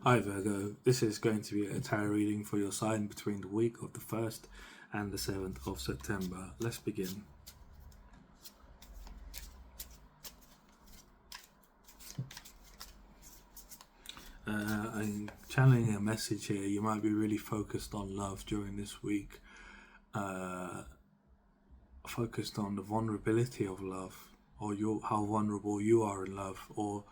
Hi Virgo, this is going to be a tarot reading for your sign between the week of the 1st and the 7th of September. Let's begin. I'm channeling a message here. You might be really focused on love during this week, focused on the vulnerability of love, or how vulnerable you are in love, or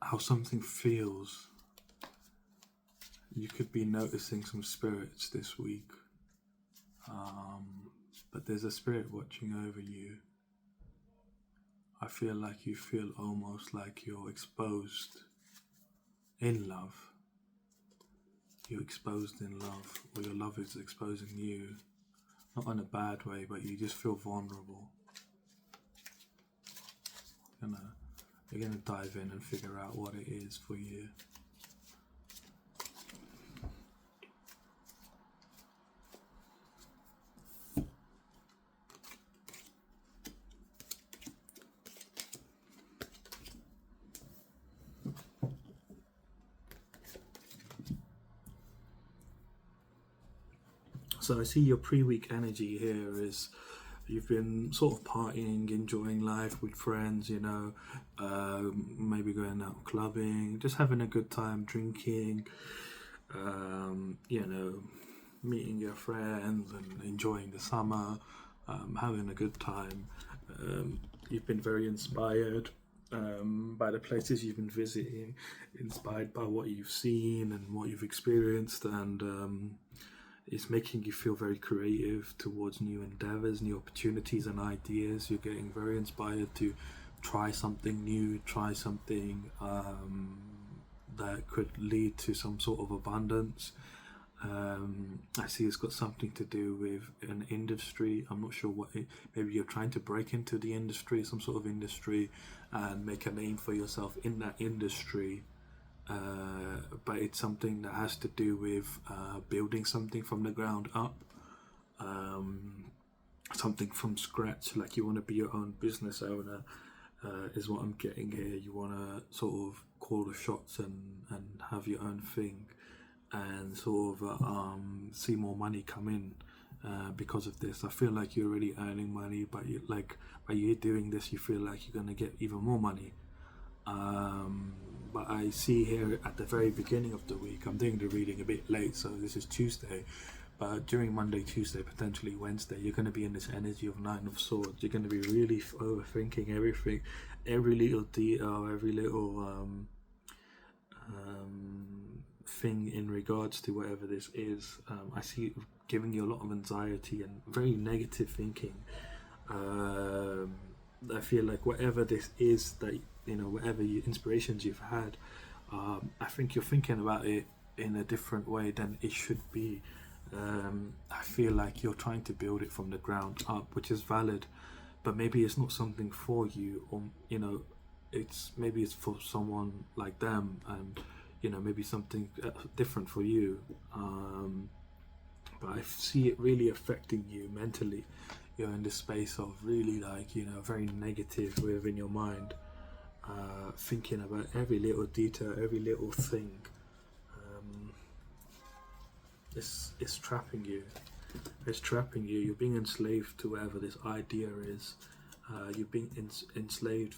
how something feels. You could be noticing some spirits this week, but there's a spirit watching over you. I feel like you feel almost like you're exposed in love. You're exposed in love, or your love is exposing you. Not in a bad way, but you just feel vulnerable. You're gonna dive in and figure out what it is for you. So I see your pre-week energy here is you've been sort of partying, enjoying life with friends, maybe going out clubbing, just having a good time, drinking, meeting your friends and enjoying the summer, having a good time. You've been very inspired by the places you've been visiting, inspired by what you've seen and what you've experienced, and it's making you feel very creative towards new endeavors, new opportunities and ideas. You're getting very inspired to try something new, try something that could lead to some sort of abundance. I see it's got something to do with an industry. I'm not sure maybe you're trying to break into the industry, some sort of industry, and make a name for yourself in that industry. But it's something that has to do with building something from the ground up, something from scratch. Like you want to be your own business owner, is what I'm getting here. You want to sort of call the shots and have your own thing, and sort of see more money come in because of this. I feel like you're already earning money, but by you doing this, you feel like you're going to get even more money. But I see here at the very beginning of the week, I'm doing the reading a bit late, so this is Tuesday, but during Monday, Tuesday, potentially Wednesday, you're going to be in this energy of Nine of Swords. You're going to be really overthinking everything, every little detail, every little thing in regards to whatever this is. I see it giving you a lot of anxiety and very negative thinking. I feel like whatever this is that whatever inspirations you've had, I think you're thinking about it in a different way than it should be. I feel like you're trying to build it from the ground up, which is valid, but maybe it's not something for you, or maybe it's for someone like them, and maybe something different for you. But I see it really affecting you mentally. You're in this space of really very negative within your mind, thinking about every little detail, every little thing. It's trapping you. It's trapping you. You're being enslaved to whatever this idea is. You're being enslaved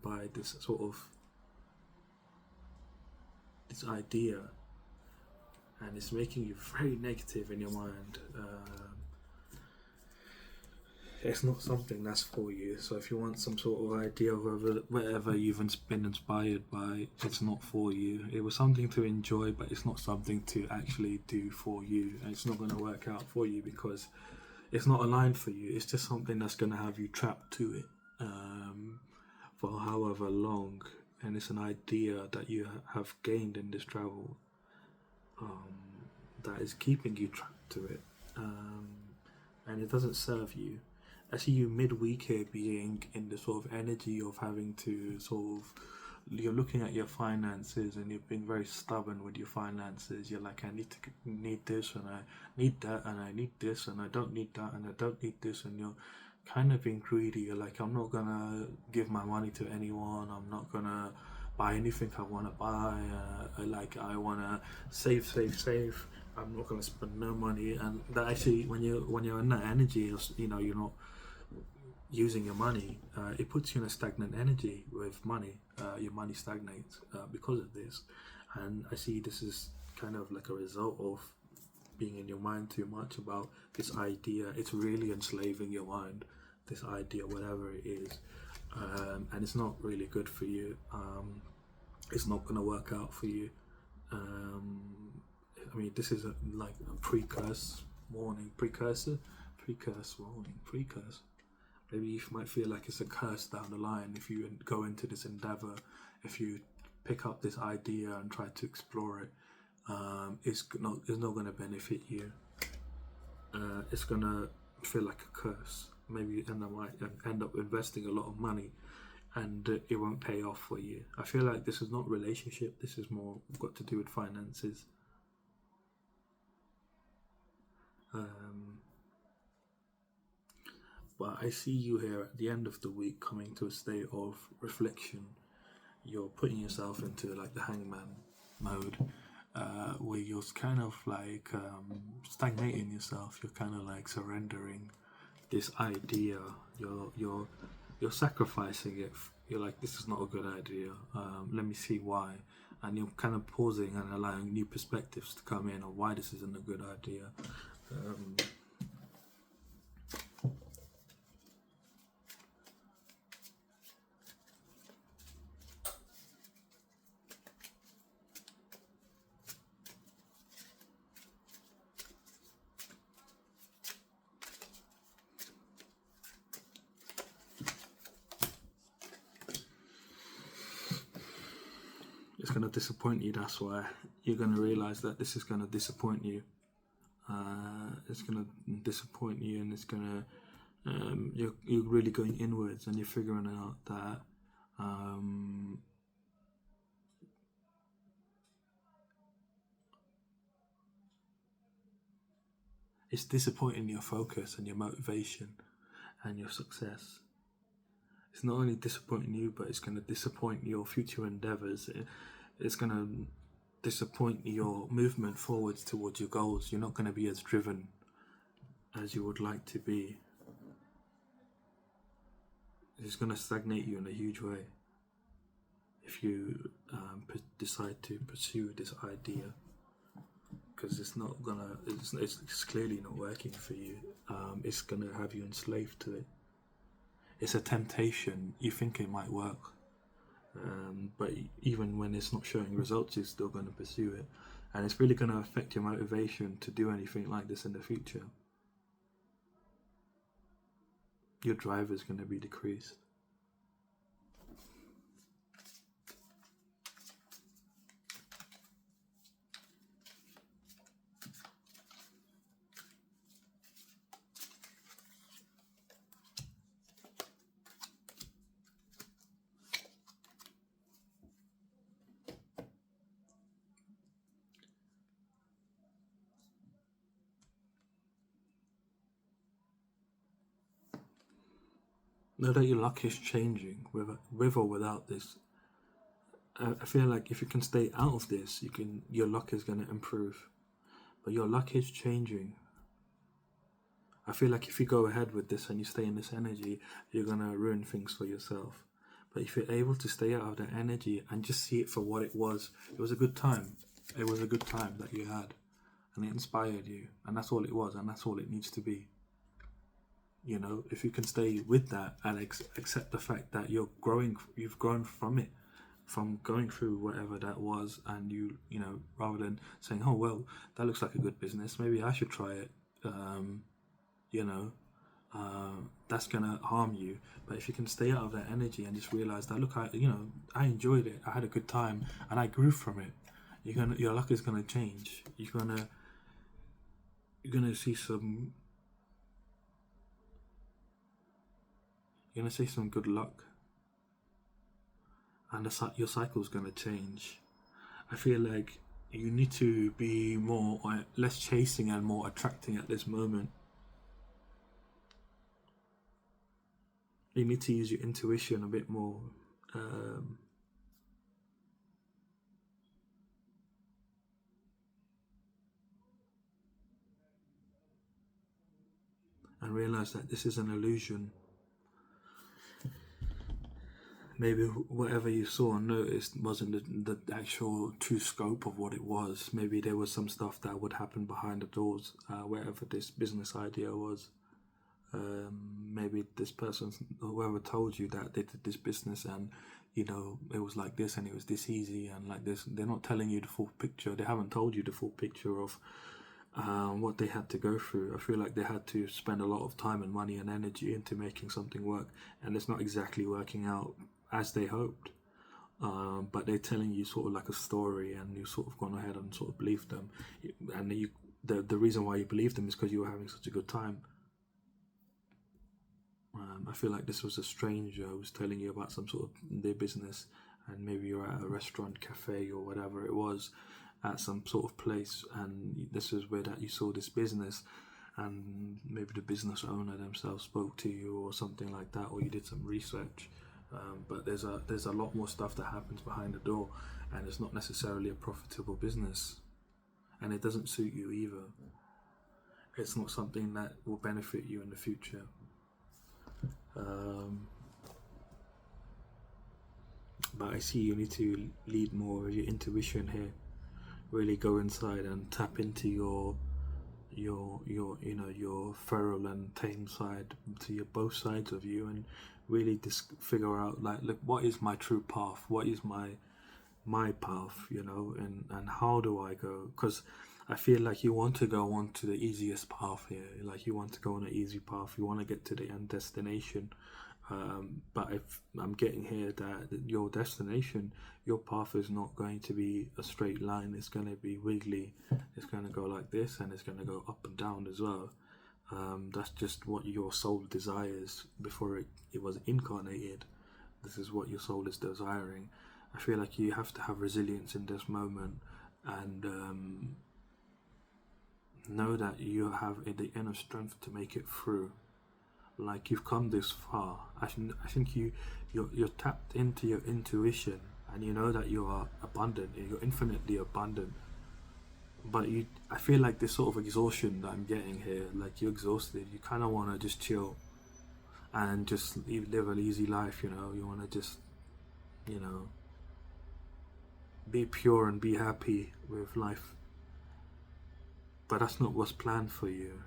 by this sort of this idea, and it's making you very negative in your mind. It's not something that's for you. So if you want some sort of idea of whatever you've been inspired by, it's not for you. It was something to enjoy, but it's not something to actually do for you, and it's not going to work out for you because it's not aligned for you. It's just something that's going to have you trapped to it for however long, and it's an idea that you have gained in this travel that is keeping you trapped to it, and it doesn't serve you. I see you midweek here being in the sort of energy of having to you're looking at your finances and you're being very stubborn with your finances. You're like, I need this and I need that and I need this and I don't need that and I don't need this, and you're kind of being greedy. You're like, I'm not gonna give my money to anyone. I'm not gonna buy anything I want to buy. Like I wanna save. I'm not gonna spend no money. And that actually, when you're in that energy, you're not using your money. It puts you in a stagnant energy with money. Your money stagnates because of this. And I see this is kind of like a result of being in your mind too much about this idea. It's really enslaving your mind, this idea, whatever it is, and it's not really good for you. It's not going to work out for you. I mean, this is like a precursor warning, precursor. Maybe you might feel like it's a curse down the line if you go into this endeavor, if you pick up this idea and try to explore it. It's not going to benefit you. It's going to feel like a curse. Maybe you might end up investing a lot of money and it won't pay off for you. I feel like this is not relationship. This is more got to do with finances. But I see you here at the end of the week coming to a state of reflection. You're putting yourself into like the hangman mode, where you're kind of like stagnating yourself. You're kind of like surrendering this idea. You're sacrificing it. You're like, this is not a good idea. Let me see why. And you're kind of pausing and allowing new perspectives to come in on why this isn't a good idea. It's going to disappoint you. That's why you're going to realize that this is going to disappoint you. It's going to disappoint you, and it's going to you're really going inwards, and you're figuring out that it's disappointing your focus and your motivation and your success. It's not only disappointing you, but it's going to disappoint your future endeavors. It's going to disappoint your movement forwards towards your goals. You're not going to be as driven as you would like to be. It's going to stagnate you in a huge way if you decide to pursue this idea, because it's not gonna. It's clearly not working for you. It's going to have you enslaved to it. It's a temptation. You think it might work, but even when it's not showing results, you're still going to pursue it, and it's really going to affect your motivation to do anything like this in the future. Your drive is going to be decreased. Know that your luck is changing with or without this. I feel like if you can stay out of this, your luck is going to improve. But your luck is changing. I feel like if you go ahead with this and you stay in this energy, you're going to ruin things for yourself. But if you're able to stay out of that energy and just see it for what it was a good time. It was a good time that you had, and it inspired you, and that's all it was, and that's all it needs to be. You know, if you can stay with that and accept the fact that you've grown from it, from going through whatever that was, and you know, rather than saying, oh well, that looks like a good business, maybe I should try it, that's gonna harm you. But if you can stay out of that energy and just realize that, look, I enjoyed it, I had a good time, and I grew from it, your luck is gonna change. You're gonna see some. You're going to see some good luck, and your cycle's going to change. I feel like you need to be less chasing and more attracting at this moment. You need to use your intuition a bit more. Um, and realize that this is an illusion. Maybe whatever you saw and noticed wasn't the actual true scope of what it was. Maybe there was some stuff that would happen behind the doors, wherever this business idea was. Maybe this person, whoever told you that they did this business and it was like this and it was this easy and like this, they're not telling you the full picture. They haven't told you the full picture of what they had to go through. I feel like they had to spend a lot of time and money and energy into making something work, and it's not exactly working out as they hoped. But they're telling you sort of like a story, and you sort of gone ahead and sort of believed them. And the reason why you believed them is because you were having such a good time. I feel like this was a stranger who was telling you about some sort of their business, and maybe you're at a restaurant, cafe, or whatever it was, at some sort of place, and this is where that you saw this business, and maybe the business owner themselves spoke to you or something like that, or you did some research. But there's a lot more stuff that happens behind the door, and it's not necessarily a profitable business, and it doesn't suit you either. It's not something that will benefit you in the future. But I see you need to lead more with your intuition here. Really go inside and tap into your feral and tame side, to your both sides of you, and really just figure out, like, look, what is my true path? What is my path? And how do I go? Because I feel like you want to go on to the easiest path here. Like, you want to go on an easy path. You want to get to the end destination. But if I'm getting here that your destination, your path is not going to be a straight line. It's going to be wiggly. It's going to go like this, and it's going to go up and down as well. That's just what your soul desires before it was incarnated. This is what your soul is desiring. I feel like you have to have resilience in this moment, and know that you have the inner strength to make it through. Like, you've come this far. I think you're tapped into your intuition, and you know that you are abundant. You're infinitely abundant. But I feel like this sort of exhaustion that I'm getting here, like, you're exhausted. You kind of want to just chill and just live an easy life. You want to just be pure and be happy with life. But that's not what's planned for you.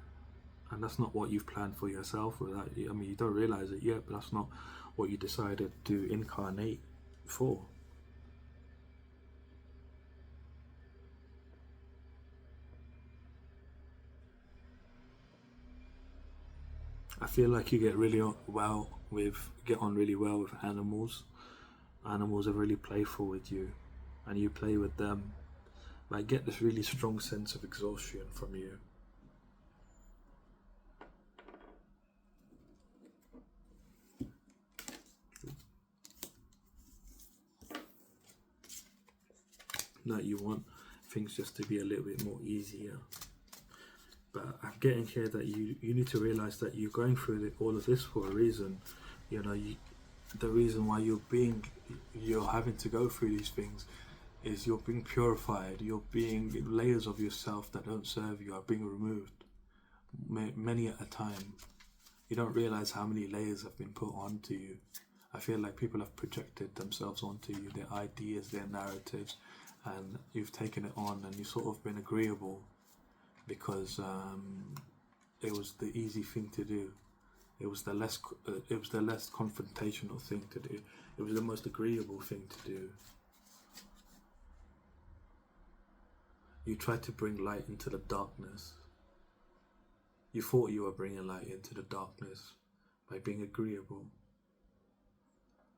And that's not what you've planned for yourself. You don't realize it yet, but that's not what you decided to incarnate for. I feel like you get on really well with animals. Animals are really playful with you, and you play with them. I get this really strong sense of exhaustion from you. That you want things just to be a little bit more easier. But I'm getting here that you need to realize that you're going through all of this for a reason. The reason why you're having to go through these things is you're being purified. Layers of yourself that don't serve you are being removed, many at a time. You don't realize how many layers have been put onto you. I feel like people have projected themselves onto you, their ideas, their narratives, and you've taken it on, and you've sort of been agreeable because it was the easy thing to do. It was the less confrontational thing to do. It was the most agreeable thing to do. You tried to bring light into the darkness. You thought you were bringing light into the darkness by being agreeable,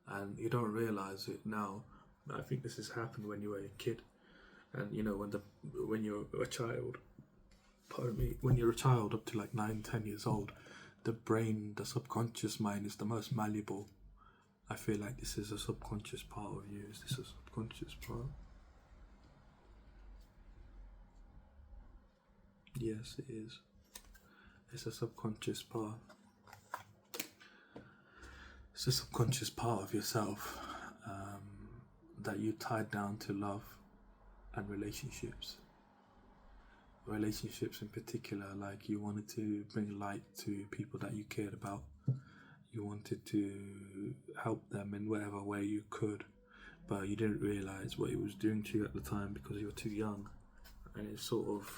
and you don't realize it now. I think this has happened when you were a kid, and when you're a child. Pardon me. When you're a child up to like 9-10 years old, the subconscious mind is the most malleable. I feel like this is a subconscious part of you. Is this a subconscious part? Yes, it is. It's a subconscious part. It's a subconscious part of yourself that you tied down to love and relationships. Relationships in particular, like you wanted to bring light to people that you cared about. You wanted to help them in whatever way you could, but you didn't realize what it was doing to you at the time because you were too young, and it sort of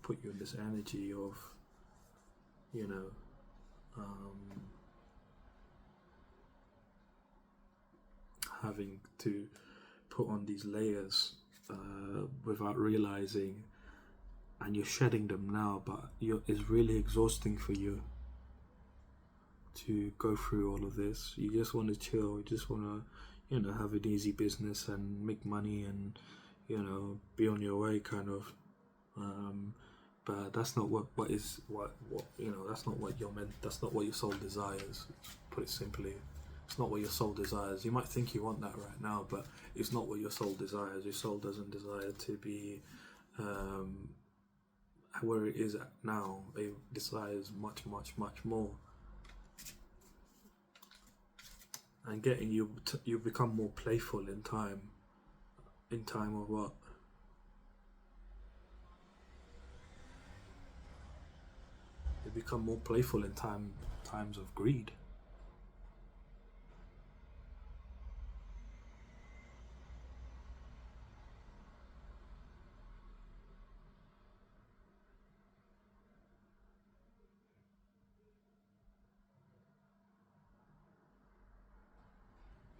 put you in this energy of, you know, having to put on these layers without realizing, and you're shedding them now, but it's really exhausting for you to go through all of this. You just want to chill, you just want to, have an easy business and make money and, be on your way kind of. But that's not what that's not what you're meant, that's not what your soul desires, put it simply. It's not what your soul desires. You might think you want that right now, but it's not what your soul desires. Your soul doesn't desire to be where it is at now. It desires much, much, much more. And getting you become more playful in time. In time of what? You become more playful in times of greed.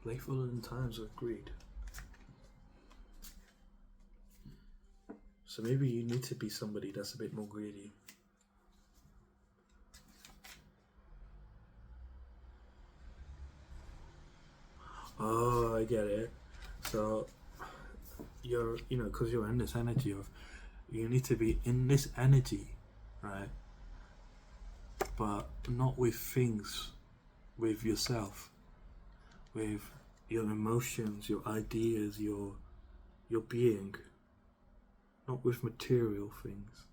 Playful in times of greed. So maybe you need to be somebody that's a bit more greedy. Oh, I get it. So you're, because you're in this energy of, you need to be in this energy, right? But not with things, with yourself, with your emotions, your ideas, your being, not with material things.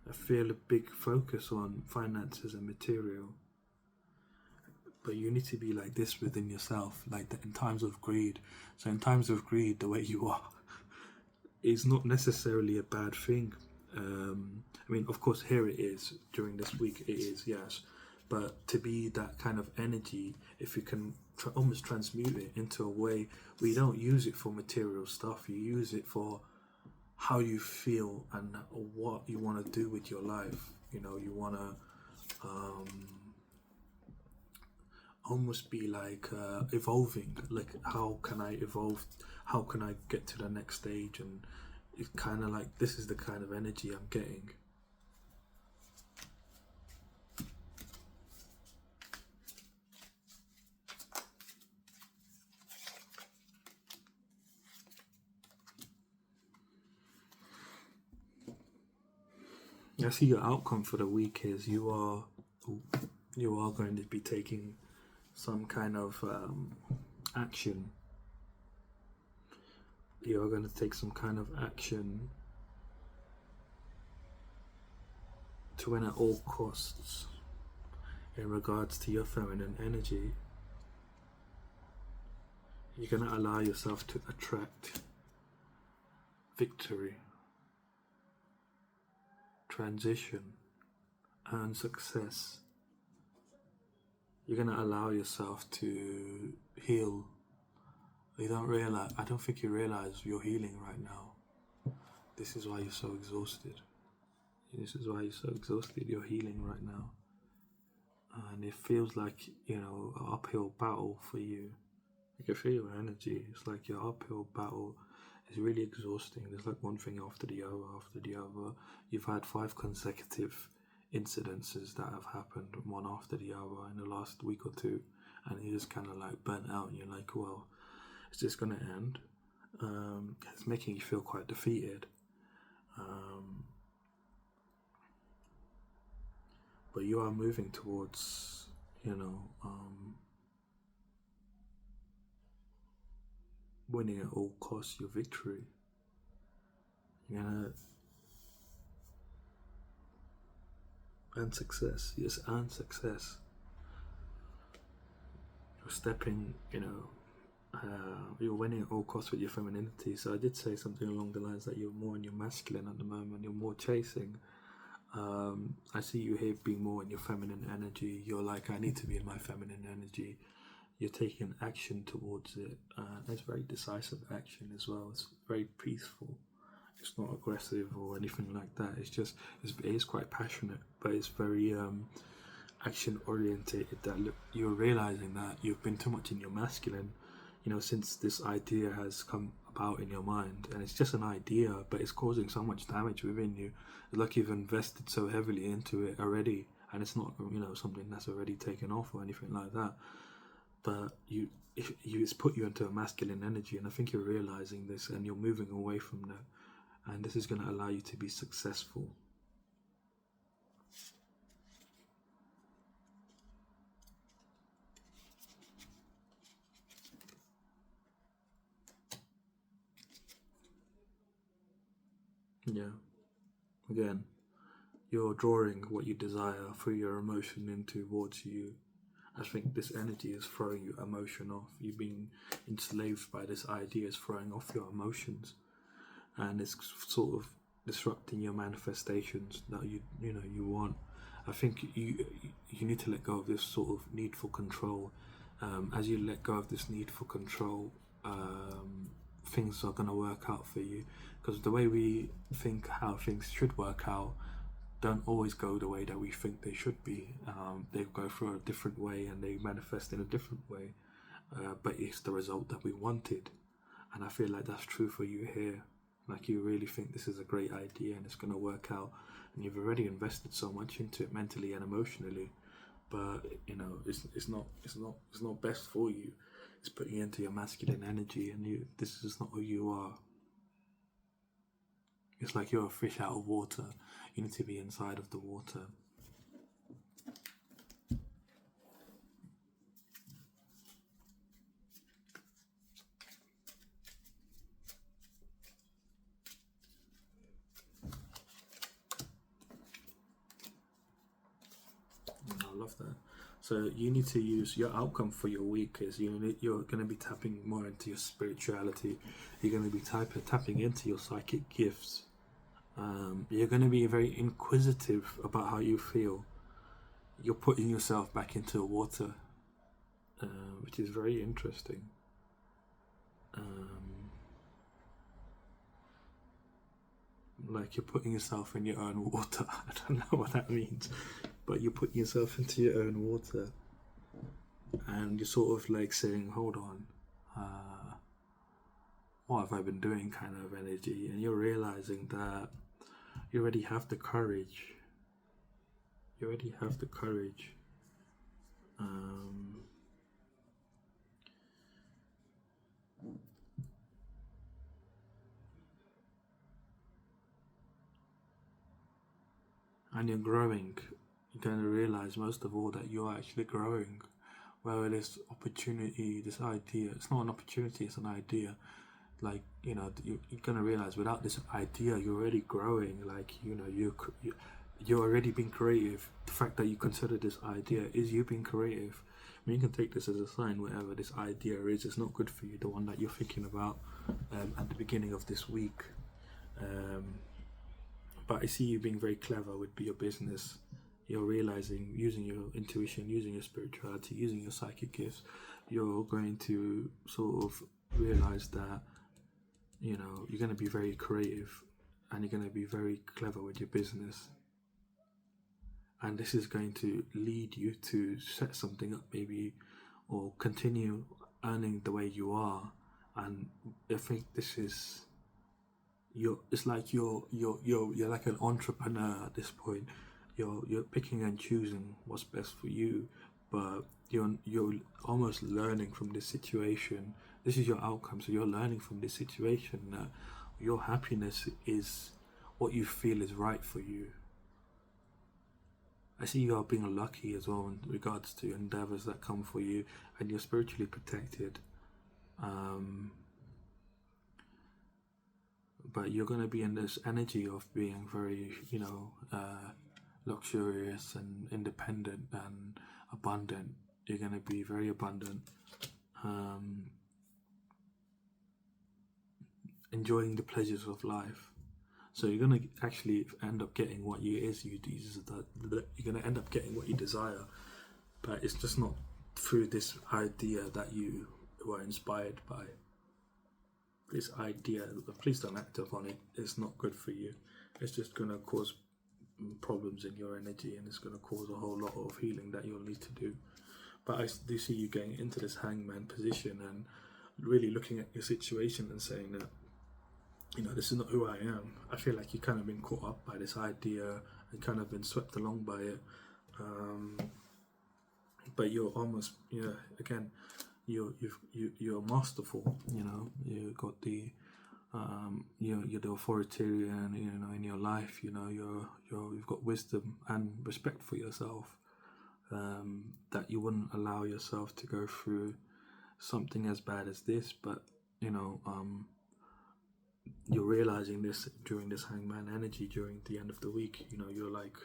I feel a big focus on finances and material. But you need to be like this within yourself, like in times of greed. So in times of greed, the way you are is not necessarily a bad thing. I mean, of course, here it is during this week. It is, yes, but to be that kind of energy, if you can almost transmute it into a way where you don't use it for material stuff, you use it for how you feel and what you want to do with your life. You want to almost be like evolving, like how can I evolve, how can I get to the next stage, and it's kind of like this is the kind of energy I'm getting. I see your outcome for the week is you are going to be taking some kind of action. You are going to take some kind of action to win at all costs in regards to your feminine energy. You're going to allow yourself to attract victory, transition, and success. You're going to allow yourself to heal. I don't think you realize you're healing right now. This is why you're so exhausted. You're healing right now. And it feels like, an uphill battle for you. I can feel your energy. It's like your uphill battle is really exhausting. There's like one thing after the other. You've had 5 consecutive incidences that have happened, one after the other, in the last week or two. And you're just kind of like burnt out. And you're like, well, is this going to end? It's making you feel quite defeated. But you are moving towards, winning at all costs, your victory. You're gonna and success. Yes, and success. You're stepping, you're winning at all costs with your femininity. So I did say something along the lines that you're more in your masculine at the moment. You're more chasing. I see you here being more in your feminine energy. You're like, I need to be in my feminine energy. You're taking action towards it. It's very decisive action as well. It's very peaceful. It's not aggressive or anything like that. It is quite passionate, but it's very action orientated. That look, you're realizing that you've been too much in your masculine, since this idea has come about in your mind, and it's just an idea, but it's causing so much damage within you. It's like you've invested so heavily into it already, and it's not something that's already taken off or anything like that. But it's put you into a masculine energy, and I think you're realizing this, and you're moving away from that, and this is going to allow you to be successful. Yeah. Again, you're drawing what you desire through your emotion in towards you. I think this energy is throwing your emotion off. You've been enslaved by this idea, it's throwing off your emotions, and it's sort of disrupting your manifestations that you want. I think you need to let go of this sort of need for control. As you let go of this need for control, things are going to work out for you, because the way we think how things should work out don't always go the way that we think they should be. They go through a different way and they manifest in a different way, but it's the result that we wanted. And I feel like that's true for you here. Like, you really think this is a great idea and it's going to work out, and you've already invested so much into it mentally and emotionally, but it's not best for you. It's putting you into your masculine energy, and this is not who you are. It's like you're a fish out of water. You need to be inside of the water. I love that. So you need to use your outcome for your week is you're going to be tapping more into your spirituality. You're going to be tapping into your psychic gifts. You're going to be very inquisitive about how you feel. You're putting yourself back into water, which is very interesting. Like you're putting yourself in your own water. I don't know what that means, but you're putting yourself into your own water, and you're sort of like saying, hold on, what have I been doing, kind of energy. And you're realizing that you already have the courage. And you're growing. You're going to realize most of all that you're actually growing. Where this opportunity, this idea, it's not an opportunity, it's an idea. Like, you're going to realize without this idea, you're already growing. Like, you're already being creative. The fact that you consider this idea is you being creative. I mean, you can take this as a sign, whatever this idea is, it's not good for you, the one that you're thinking about at the beginning of this week. But I see you being very clever with your business. You're realizing, using your intuition, using your spirituality, using your psychic gifts, you're going to sort of realize that, you're going to be very creative and you're going to be very clever with your business. And this is going to lead you to set something up, maybe, or continue earning the way you are. And I think this is, it's like you're like an entrepreneur at this point. You're picking and choosing what's best for you, but you're almost learning from this situation. This is your outcome, so you're learning from this situation that your happiness is what you feel is right for you. I see you are being lucky as well in regards to endeavors that come for you, and you're spiritually protected. But you're going to be in this energy of being very, luxurious and independent and abundant. You're going to be very abundant, enjoying the pleasures of life. So you're going to actually end up getting what you're going to end up getting what you desire, but it's just not through this idea that you were inspired by. This idea, please don't act upon it. It's not good for you. It's just going to cause problems in your energy, and it's going to cause a whole lot of healing that you'll need to do. But I do see you getting into this hangman position and really looking at your situation and saying that, you know, this is not who I am. I feel like you've kind of been caught up by this idea and kind of been swept along by it. But you're almost, again, you're masterful. You know, you got the, you're the authoritarian. You know, in your life, you know, you've got wisdom and respect for yourself. That you wouldn't allow yourself to go through something as bad as this, but you know, you're realizing this during this hangman energy during the end of the week. You know, you're like,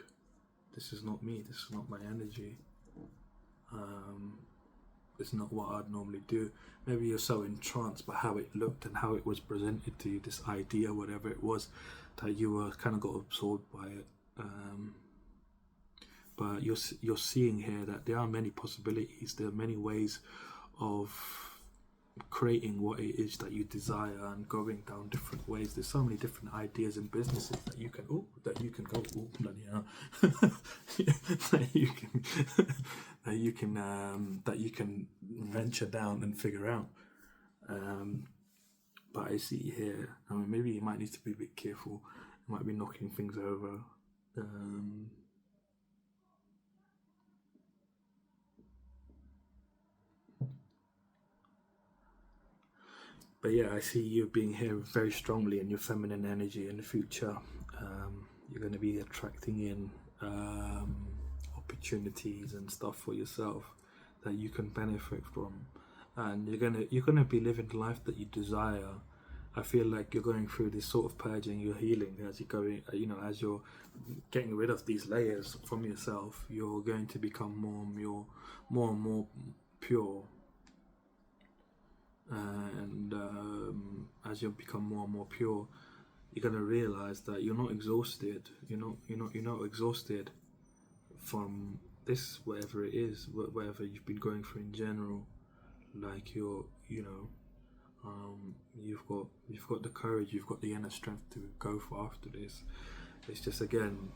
this is not me, this is not my energy, it's not what I'd normally do. Maybe you're so entranced by how it looked and how it was presented to you, this idea, whatever it was, that you were kind of got absorbed by it. But you're seeing here that there are many possibilities, there are many ways of creating what it is that you desire and going down different ways. There's so many different ideas and businesses that you can that you can venture down and figure out. But I see here, I mean, maybe you might need to be a bit careful. You might be knocking things over. But yeah, I see you being here very strongly in your feminine energy in the future. You're going to be attracting in opportunities and stuff for yourself that you can benefit from, and you're gonna be living the life that you desire. I feel like you're going through this sort of purging, you're healing as you're going. As you're getting rid of these layers from yourself, you're going to become more and more pure. And as you become more and more pure, you're gonna realize that you're not exhausted. You're not exhausted from this, whatever it is, whatever you've been going through in general. Like you've got the courage, you've got the inner strength to go for after this. It's just, again,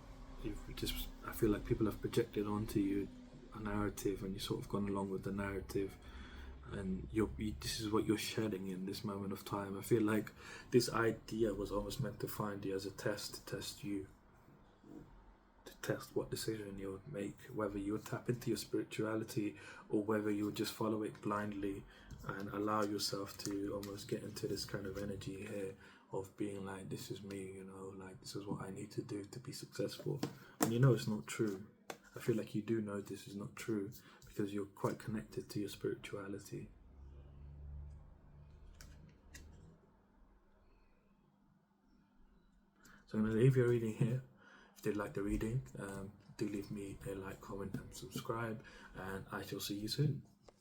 I feel like people have projected onto you a narrative, and you've sort of gone along with the narrative. And this is what you're shedding in this moment of time. I feel like this idea was almost meant to find you as a test, to test you, to test what decision you would make, whether you would tap into your spirituality or whether you would just follow it blindly and allow yourself to almost get into this kind of energy here of being like, this is me, like this is what I need to do to be successful. And it's not true. I feel like you do know this is not true, because you're quite connected to your spirituality. So I'm going to leave your reading here. If you did like the reading, do leave me a like, comment and subscribe, and I shall see you soon.